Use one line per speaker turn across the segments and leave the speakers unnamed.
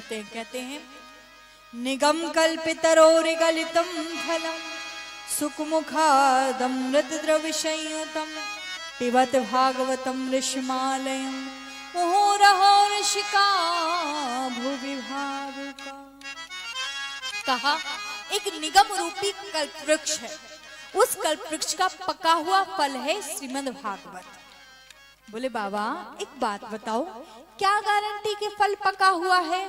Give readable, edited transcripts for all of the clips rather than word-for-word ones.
करते हैं, कहते हैं निगम कल्पितरोरिगलितं फलम सुखमुखादमृत द्रव्य संयुतम पिबत भागवतम ऋषिमालयम मुहुरहो ऋषिका भुवि भावुका। कहा एक निगम रूपी कल्पवृक्ष है, उस कल्पवृक्ष का पका हुआ फल है श्रीमद् भागवत। बोले बाबा एक बात बताओ, क्या गारंटी के फल पका हुआ है?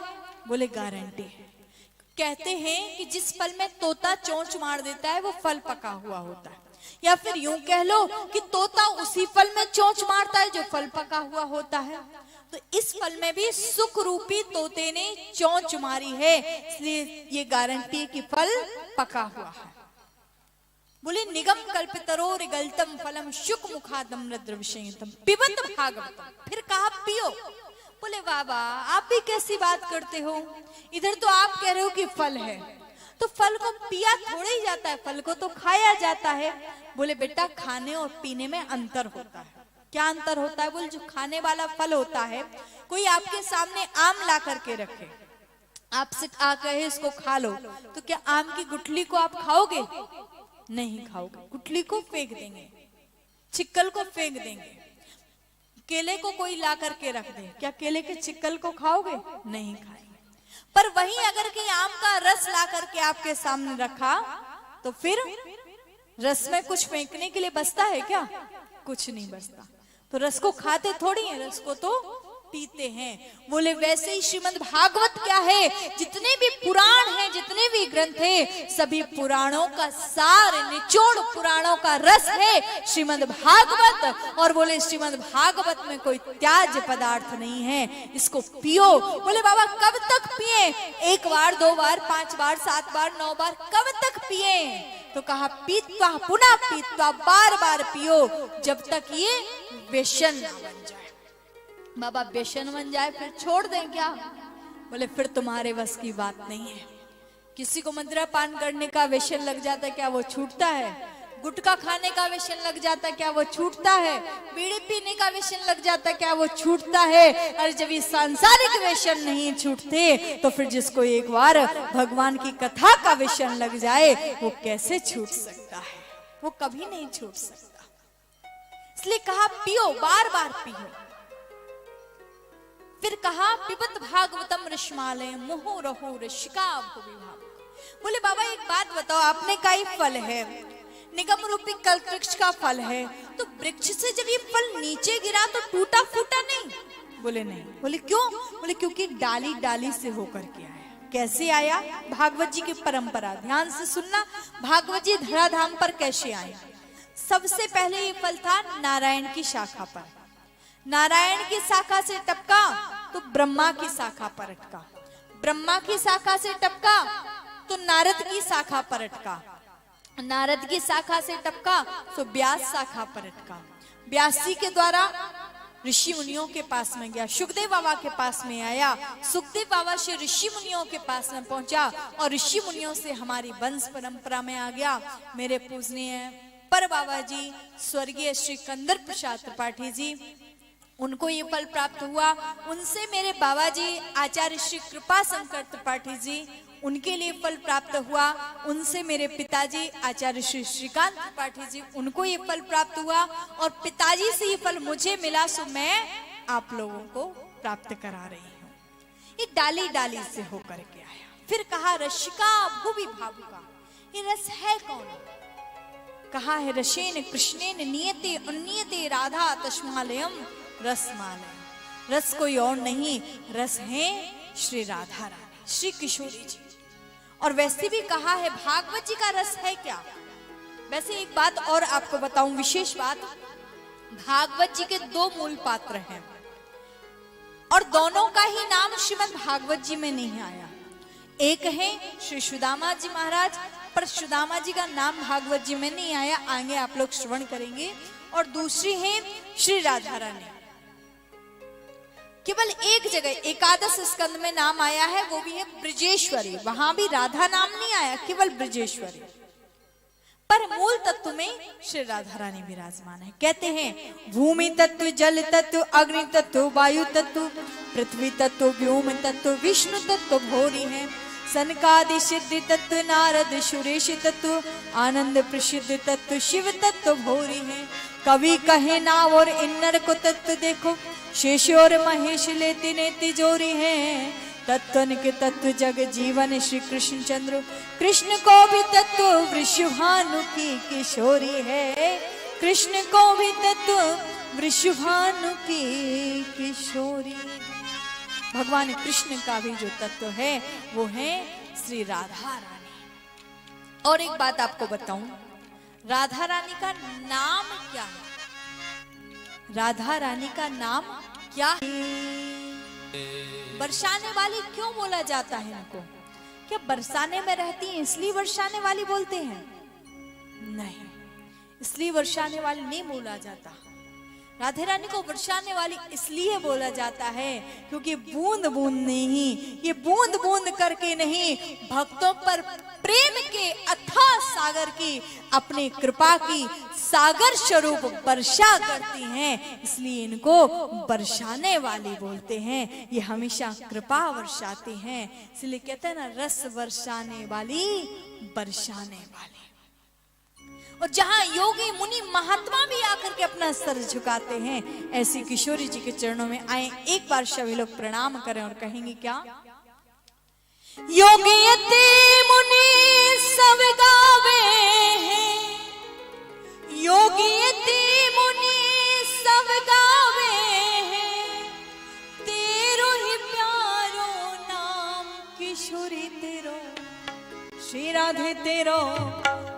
बोले गारंटी है। कहते हैं कि जिस फल में तोता चोंच मार देता है वो फल पका हुआ होता है, या फिर यूं कह लो कि तोता उसी फल में चोंच मारता है जो फल पका हुआ होता है। तो इस फल में भी सुख रूपी तोते ने चोंच मारी है, इसलिए ये गारंटी है कि फल पका हुआ है। बोले निगम कल्पितरोरिगलितं फलम शुक मुखादमृत द्रव्य संयुतम पिबत भागवतम। फिर कहा पियो। बोले बाबा आप भी कैसी बात करते हो, इधर तो आप कह रहे हो कि फल है, तो फल को पिया थोड़ा ही जाता है, फल को तो खाया जाता है। बोले बेटा खाने और पीने में अंतर होता है। क्या अंतर होता है? बोले जो खाने वाला फल होता है, कोई आपके सामने आम ला करके रखे, आपसे आ कहे इसको खा लो, तो क्या आम की गुठली को आप खाओगे? नहीं खाओगे, गुठली को फेंक देंगे, छिक्कल को फेंक देंगे। केले को कोई ला करके रख दे, क्या केले के छिक्कल को खाओगे? नहीं खाएंगे। पर वहीं अगर के आम का रस ला करके आपके सामने रखा, तो फिर रस में कुछ फेंकने के लिए बचता है क्या? कुछ नहीं बचता। तो रस को खाते थोड़ी है, रस को तो पीते हैं। बोले वैसे ही श्रीमद् भागवत क्या है, जितने भी पुराण हैं, जितने भी ग्रंथ हैं, सभी पुराणों का सार निचोड़ पुराणों का रस है श्रीमद् भागवत। और बोले श्रीमद् भागवत में कोई त्याज्य पदार्थ नहीं है, इसको पियो। बोले बाबा कब तक पिए? एक बार, दो बार, 5 बार, 7 बार, 9 बार, कब तक पिए? तो कहा पीत्वा पुनः पीत्वा, बार बार पियो जब तक ये व्यसन न बन जाए। बाबा व्यसन बन जाए फिर छोड़ दें क्या? बोले फिर तुम्हारे बस की बात नहीं है। किसी को मदिरा पान करने का व्यसन लग जाता है, क्या वो छूटता है? गुटखा खाने का व्यसन लग जाता है, क्या वो छूटता है? बीड़ी पीने का व्यसन लग जाता है, क्या वो छूटता है? अरे जब ये सांसारिक व्यसन नहीं छूटते, तो फिर जिसको एक बार भगवान की कथा का व्यसन लग जाए वो कैसे छूट सकता है? वो कभी नहीं छूट सकता। इसलिए कहा पियो, बार बार पियो। फिर कहा पिबत भागवतम ऋषिमालयम मुहुरहो ऋषिका भुवि भावुका। बोले बाबा एक बात बताओ, आपने कहा फल है, निगम रूपी कल्पवृक्ष का फल है, तो वृक्ष से जब ये फल नीचे गिरा तो टूटा फूटा नहीं? बोले नहीं। बोले क्यों? बोले क्योंकि डाली डाली से होकर के आया। कैसे आया? भागवत जी की परंपरा ध्यान से सुनना, भागवत जी धराधाम पर कैसे आए। सबसे पहले ये फल था नारायण की शाखा पर, नारायण की शाखा से टपका तो ब्रह्मा की शाखा पर अटका, ब्रह्मा की शाखा से टपका तो नारद की शाखा पर अटका, नारद की शाखा से टपका तो व्यास शाखा पर अटका, व्यास जी के द्वारा ऋषि मुनियों के पास में गया, सुखदेव बाबा के पास में आया, सुखदेव बाबा से ऋषि मुनियों के पास में पहुंचा, और ऋषि मुनियों से हमारी वंश परंपरा में आ गया मेरे पूजनीय पर बाबा जी स्वर्गीय श्री कंदर प्रसाद त्रिपाठी जी, उनको ये फल प्राप्त हुआ। उनसे मेरे बाबा जी आचार्य श्री कृपा शंकर त्रिपाठी जी, उनके लिए फल प्राप्त हुआ। उनसे मेरे पिताजी आचार्य श्री श्रीकांत त्रिपाठी जी, उनको ये फल प्राप्त हुआ। और पिताजी से ये फल मुझे मिला, सो मैं आप लोगों को प्राप्त करा रही हूँ। ये डाली डाली से होकर के आया। फिर कहा ऋषिका भुवि भावुका, ये रस है कौन? कहा है रसेन कृष्णेन नियते उन्नियते राधा तस्मालयम रसमालय। रस कोई और नहीं, रस है श्री राधा रानी, श्री किशोरी जी। और वैसे भी कहा है भागवत जी का रस है क्या? वैसे एक बात और आपको बताऊं, विशेष बात, भागवत जी के 2 मूल पात्र हैं और दोनों का ही नाम श्रीमद् भागवत जी में नहीं आया। एक है श्री सुदामा जी महाराज, पर सुदामा जी का नाम भागवत जी में नहीं आया, आगे आप लोग श्रवण करेंगे। और दूसरी है श्री राधा रानी, केवल एक जगह एकादश स्कंद में नाम आया है, वो भी है ब्रजेश्वरी, वहां भी राधा नाम नहीं आया, केवल ब्रजेश्वरी। पर मूल तत्व में श्री राधा रानी विराजमान है। कहते हैं भूमि तत्व, जल तत्व, अग्नि तत्व, वायु तत्व, पृथ्वी तत्व, व्योम तत्व, विष्णु तत्व भोरी है। सनकादि सिद्धि तत्व, नारद सुरेश तत्व, आनंद प्रसिद्ध तत्व, शिव तत्व भोरी है। कवि कहे नाव और इन्नर को तत्व देखो, शेष और महेश लेती नेति जोरी है। तत्वन के तत्व जग जीवन श्री कृष्ण चंद्र, कृष्ण को भी तत्व वृषभानु की किशोरी है। कृष्ण को भी तत्व वृषभानु की किशोरी। भगवान कृष्ण का भी जो तत्व है वो है श्री राधा रानी। और एक बात आपको बताऊं, राधा रानी का नाम क्या है? राधा रानी का नाम क्या है? बरसाने वाली क्यों बोला जाता है इनको? क्या बरसाने में रहती हैं इसलिए बरसाने वाली बोलते हैं? नहीं, इसलिए बरसाने वाली नहीं बोला जाता। राधे रानी को बरसाने वाली इसलिए बोला जाता है क्योंकि बूंद बूंद नहीं, ये बूंद बूंद करके नहीं, भक्तों पर प्रेम के अथाह सागर की, अपनी कृपा की सागर स्वरूप वर्षा करती हैं, इसलिए इनको बरसाने वाली बोलते हैं। ये हमेशा कृपा वर्षाती हैं, इसलिए कहते हैं ना, रस बरसाने वाली, बरसाने वाली। और जहां योगी मुनि महात्मा भी आकर के अपना सर झुकाते हैं, ऐसी किशोरी जी के चरणों में आए, एक बार सभी लोग प्रणाम करें और कहेंगे क्या? योगी यति मुनि सब गावे हैं, योगी यति मुनि सब गावे हैं, तेरो ही प्यारो नाम किशोरी तेरो, श्री राधे तेरो,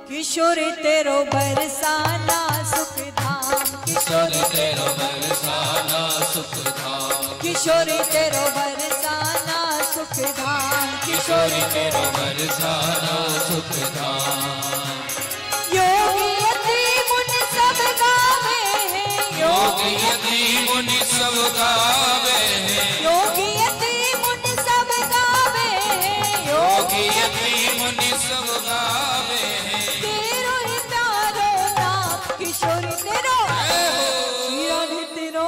किशोरी तेरो बरसाना सुख धाम,
किशोरी तेरो बरसाना सुख धाम,
किशोरी तेरो बरसाना सुख धाम,
किशोरी तेरो बरसाना सुख धाम।
योगी यति मुनि सब गावे हैं,
योगी यति मुनि सब गावे हैं,
योगी यति मुनि सब गावे हैं,
योगी यति मुनि सब गावे हैं,
तेरो ही प्यारो नाम किशोरी तेरो, श्री राधे तेरो।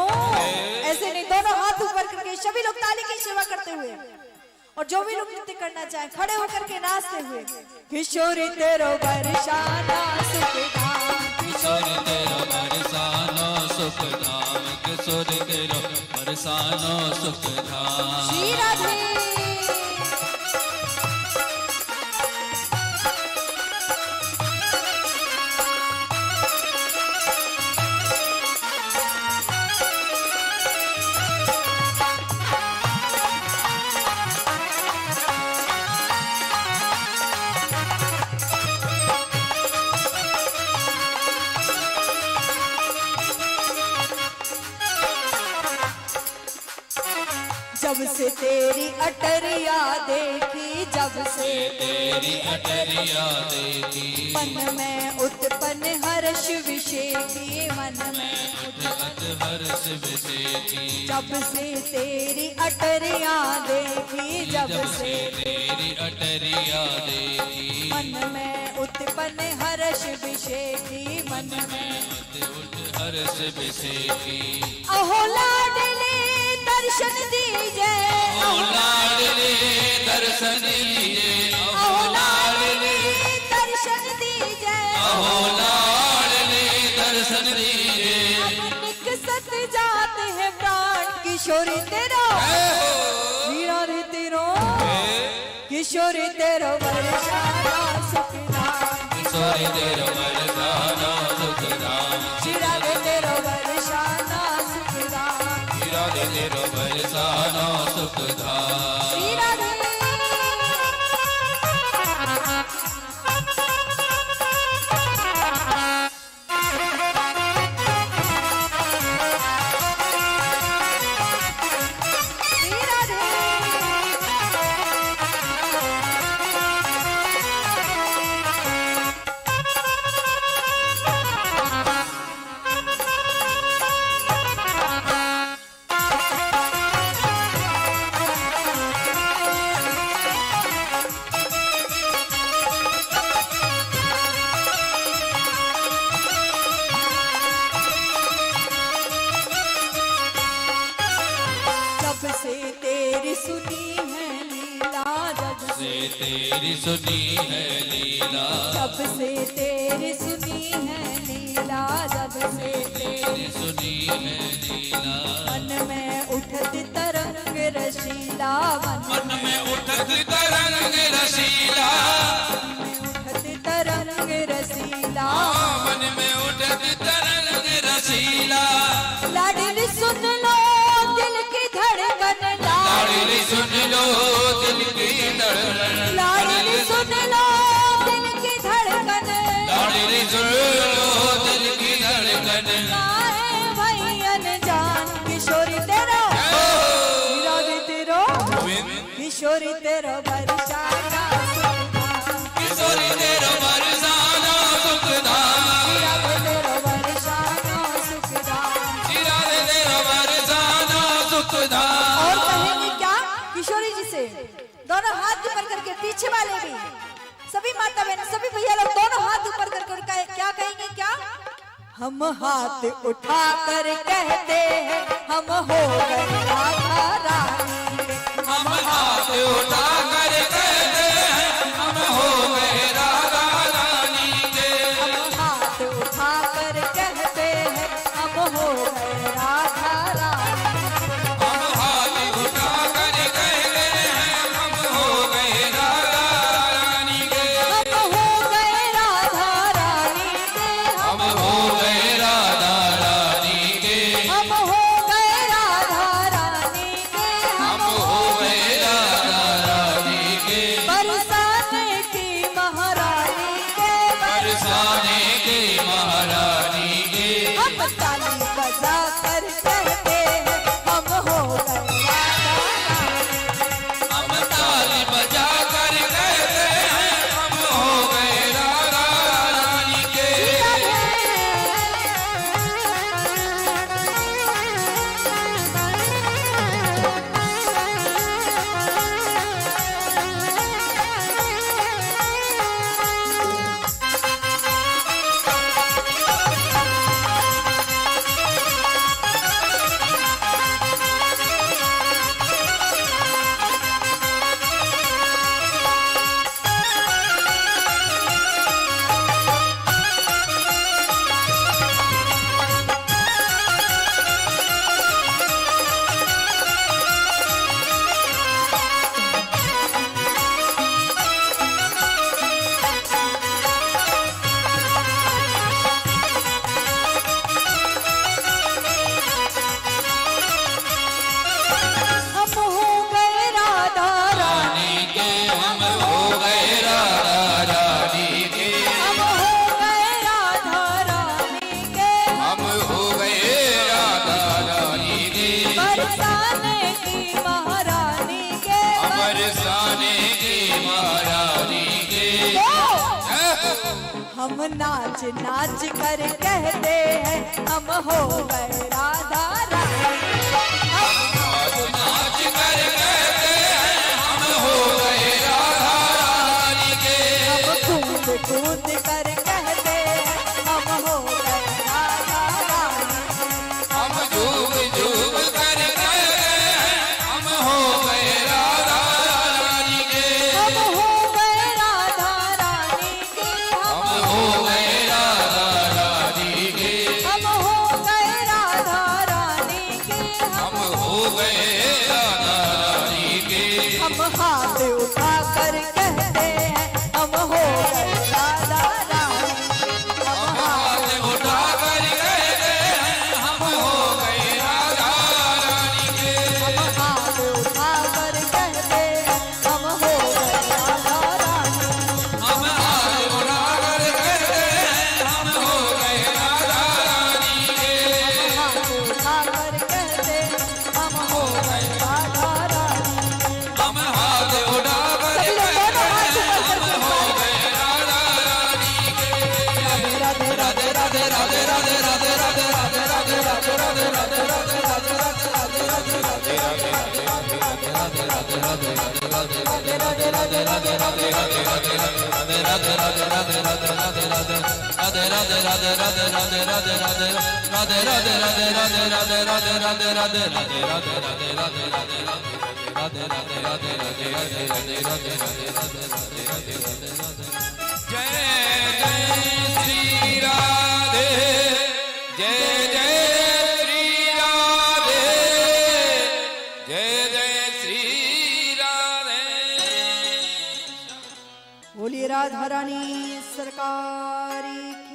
ऐसे नहीं, दोनों हाथ ऊपर करके सभी लोग ताली की सेवा करते हुए, और जो भी लोग नृत्य करना चाहे खड़े होकर के नाचते हुए, किशोरी तेरो बरसाना सुख धाम,
किशोरी तेरो बरसाना सुख धाम, किशोरी तेरो बरसाना सुख धाम।
श्री राधे। जब से तेरी अटरिया देखी, जब से
तेरी अटरिया देखी,
मन में उत्पन्न हर्ष विषेकी, मन में
उत्पन्न हर्ष विषेकी,
जब से तेरी अटरिया देखी, जब से
तेरी अटरिया देखी,
मन में उत्पन्न हर्ष विषेकी, मन में
हर्ष विषेकी।
अहो लाडले दर्शन दीजिए,
ओ लाडले दर्शन दीजिए,
अहो लाडले दर्शन दीजिए,
ओ लाडले दर्शन दीजिए।
निकसत जाते हैं प्राण किशोरी तेरो, श्री राधे तेरो, किशोरी तेरो बरसाना सुख धाम,
किशोरी तेरो बरसाना सुख धाम,
श्री राधे तेरो बरसाना सुख धाम,
श्री राधे तेरो बरसाना सुख धाम।
श्री राधे। श्री राधे।
से तेरी सुनी है लीला,
जब से तेरी सुनी है लीला, जब से
तेरी सुनी है लीला।
मन में उठती तरंग रशीला,
मन में उठती तरंग रसीला,
उठती तरंग रसीला,
मन में उठती तरंग रसीला।
लाडली सुन लो दिल की धड़कन,
लाडली सुन लो दिल की धड़कन,
लाडली सुन लो दिल की धड़कन,
लाडली सुन लो दिल की धड़कन।
काहे भैयन जान किशोरी तेरो, विरागी तेरो, किशोरी तेरो बरसाना सुखदान,
किशोरी तेरो बरसाना सुखदान,
विरागी तेरो बरसाना सुखदान।
चिराग तेरो बरसाना सुखदान।
और कहेंगे क्या किशोरी जी से, दोनों हाथ ऊपर करके, पीछे वाले भी सभी माता बहन सभी भैया लोग दोनों हाथ ऊपर करके क्या कहेंगे, क्या हम हाथ उठा कर कहते हैं हम हो गए राधा रानी के,
हम हाथ उठा कर कहते हैं हम हो गए राधा रानी के,
हम हाथ उठा कर कहते हैं हम हो गए राधा रानी,
हम हाथ उठा कर कहते हैं हम हो गए राधा रानी के,
हम हो गए राधा रानी के,
हम हो गए राधा रानी के,
हम हो गए राधा रानी के,
हम हो गए राधा रानी के।
बरसाने की महारानी के,
बरसाने की महारानी के,
हम ताली बजा कर कहते हैं हम हो गए राधा रानी,
हम ताली बजा कर कहते हैं हम हो गए राधा रानी के।
हम हो गए राधा रानी,
रानी के हम हो गए राधा रानी के,
हम हो गए राधा रानी के,
हम हो गए राधा रानी के,
बरसाने की महारानी के,
बरसाने की महारानी के।
हम नाच नाच कर कहते हैं हम हो गए राधा रानी,
नाच नाच कर कहते हैं हम हो गए राधा रानी के,
हम कूद कूद कर कहते हैं हम हो गए राधा रानी,
हम झूम झूम कर कहते हैं हम हो गए राधा रानी के,
हम हो गए राधा रानी के,
हम हो गए राधा रानी के,
हम हो गए राधा रानी के,
हम हो गए राधा रानी के।
हम हाथ उठा कर कहते हैं हम हो गए राधा रानी, हम हाथ
हाथ उठा कर कहते हैं हम हो गए राधा रानी के,
हम हाथ उठा कर कहते हैं हम हो गए राधा रानी,
हम हाथ उठा कर कहते हैं हम हो गए राधा रानी के,
हाथ उठा कर कहते हैं हम हो गए राधा रानी,
हम हाथ उठा कर
सभी लोग दोनों हाथ ऊपर करके
हो गए राधा रानी के।
राधे राधे राधे राधे राधे राधे राधे राधे राधे राधे राधे राधे राधे राधे राधे राधे राधे राधे
राधे राधे राधे राधे राधे राधे राधे राधे राधे राधे राधे राधे राधे जय जय श्री राधे जय जय श्री राधे जय जय श्री राधे।
बोलिए राधा रानी सरकार की।